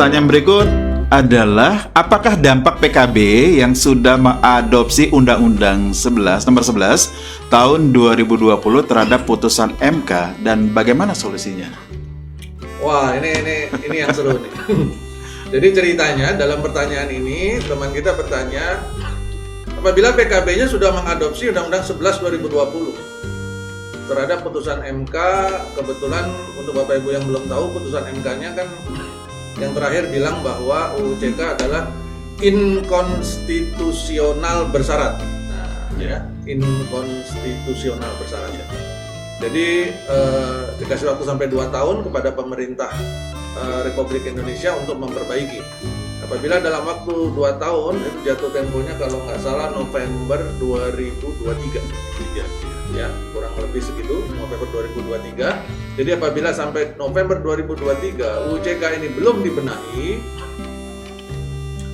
pertanyaan berikut adalah apakah dampak PKB yang sudah mengadopsi Undang-Undang 11 nomor 11 tahun 2020 terhadap putusan MK dan bagaimana solusinya? Wah, ini yang seru nih. Jadi ceritanya dalam pertanyaan ini teman kita bertanya, apabila PKB-nya sudah mengadopsi Undang-Undang 11 2020 terhadap putusan MK, kebetulan untuk Bapak Ibu yang belum tahu, putusan MK-nya kan yang terakhir bilang bahwa UU CK adalah inkonstitusional bersyarat. Nah, ya, inkonstitusional bersyarat. Ya. Jadi dikasih waktu sampai 2 tahun kepada pemerintah Republik Indonesia untuk memperbaiki. Apabila dalam waktu 2 tahun itu jatuh temponya kalau nggak salah November 2023. Ya, kurang lebih segitu, November 2023. Jadi apabila sampai November 2023 UU CK ini belum dibenahi,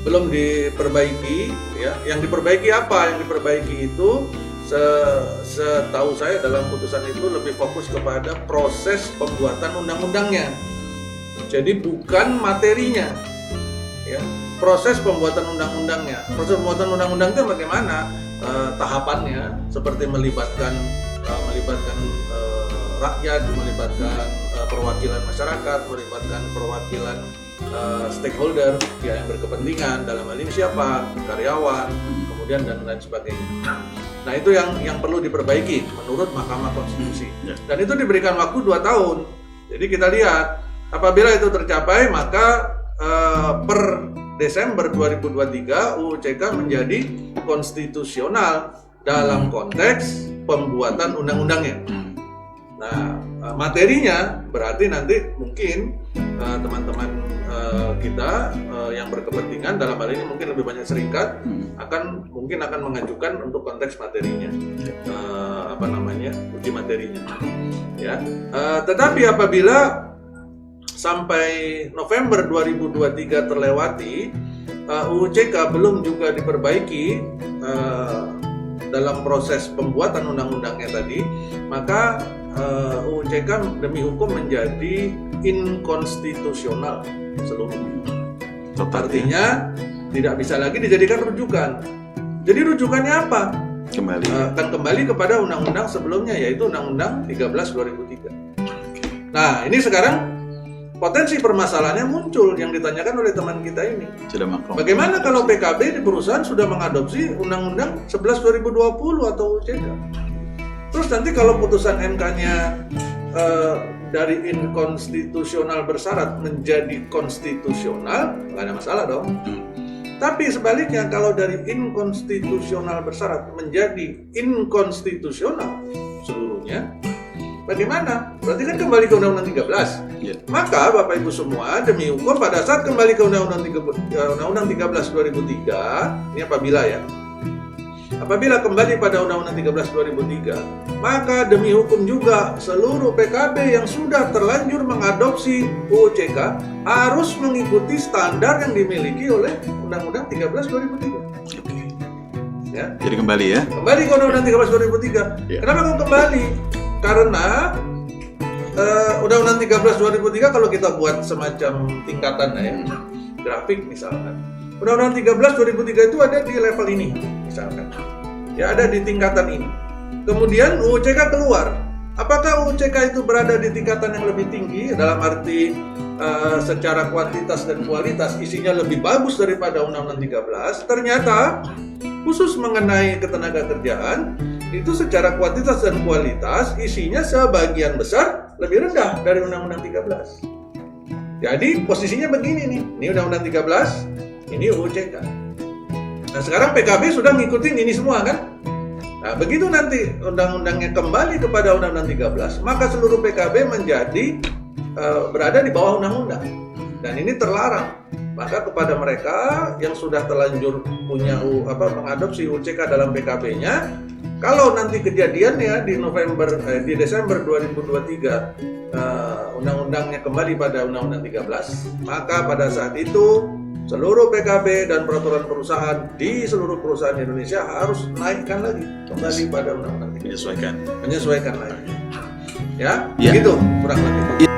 belum diperbaiki, ya, yang diperbaiki apa? Yang diperbaiki itu setahu saya dalam putusan itu lebih fokus kepada proses pembuatan undang-undangnya. Jadi bukan materinya, ya, proses pembuatan undang-undangnya. Proses pembuatan undang-undang itu bagaimana? Tahapannya seperti melibatkan rakyat, melibatkan perwakilan masyarakat, melibatkan perwakilan stakeholder ya, yang berkepentingan, dalam hal ini siapa, karyawan, kemudian dan lain sebagainya. Nah itu yang perlu diperbaiki menurut Mahkamah Konstitusi. Dan itu diberikan waktu 2 tahun. Jadi kita lihat apabila itu tercapai maka per Desember 2023 UU CK menjadi konstitusional dalam konteks pembuatan undang-undangnya. Nah, materinya berarti nanti mungkin teman-teman kita yang berkepentingan dalam hal ini mungkin lebih banyak serikat mungkin akan mengajukan untuk konteks materinya, uji materinya. Ya, tetapi apabila sampai November 2023 terlewati, UU CK belum juga diperbaiki dalam proses pembuatan undang-undangnya tadi, maka UU CK demi hukum menjadi inkonstitusional seluruhnya. Artinya tidak bisa lagi dijadikan rujukan. Jadi rujukannya apa? Akan kembali kepada undang-undang sebelumnya, yaitu Undang-Undang 13 2003. Nah, ini sekarang potensi permasalahannya muncul yang ditanyakan oleh teman kita ini. Bagaimana kalau PKB di perusahaan sudah mengadopsi Undang-Undang 11 2020 atau UU CK? Terus nanti kalau putusan MK-nya dari inkonstitusional bersyarat menjadi konstitusional, nggak ada masalah dong. Tapi sebaliknya kalau dari inkonstitusional bersyarat menjadi inkonstitusional seluruhnya, bagaimana? Berarti kan kembali ke Undang-Undang 13. Maka Bapak Ibu semua demi hukum pada saat kembali ke Undang-Undang 13 2003, ini apabila kembali pada Undang-Undang 13 2003, maka demi hukum juga seluruh PKB yang sudah terlanjur mengadopsi UU CK harus mengikuti standar yang dimiliki oleh Undang-Undang 13 2003. Ya. Jadi kembali ke Undang-Undang 13 2003. Kenapa kok kembali? Karena Undang-Undang 13 2003 kalau kita buat semacam tingkatan grafik misalkan, Undang-Undang 13 2003 itu ada di level ini misalkan, ya ada di tingkatan ini. Kemudian UU CK keluar. Apakah UU CK itu berada di tingkatan yang lebih tinggi dalam arti secara kuantitas dan kualitas isinya lebih bagus daripada Undang-Undang 13? Ternyata khusus mengenai ketenagakerjaan itu secara kuantitas dan kualitas isinya sebagian besar lebih rendah dari Undang-Undang 13. Jadi posisinya begini nih, ini Undang-Undang 13, ini UU CK. Nah sekarang PKB sudah ngikutin ini semua kan? Nah begitu nanti undang-undangnya kembali kepada Undang-Undang 13, maka seluruh PKB menjadi berada di bawah undang-undang. Dan ini terlarang. Maka kepada mereka yang sudah terlanjur punya mengadopsi UU CK dalam PKB-nya, kalau nanti kejadiannya di Desember 2023 undang-undangnya kembali pada Undang-Undang 13, maka pada saat itu seluruh PKB dan peraturan perusahaan di seluruh perusahaan Indonesia harus naikkan lagi kembali pada Undang-Undang 13. Menyesuaikan lagi. Ya, begitu kurang lebih.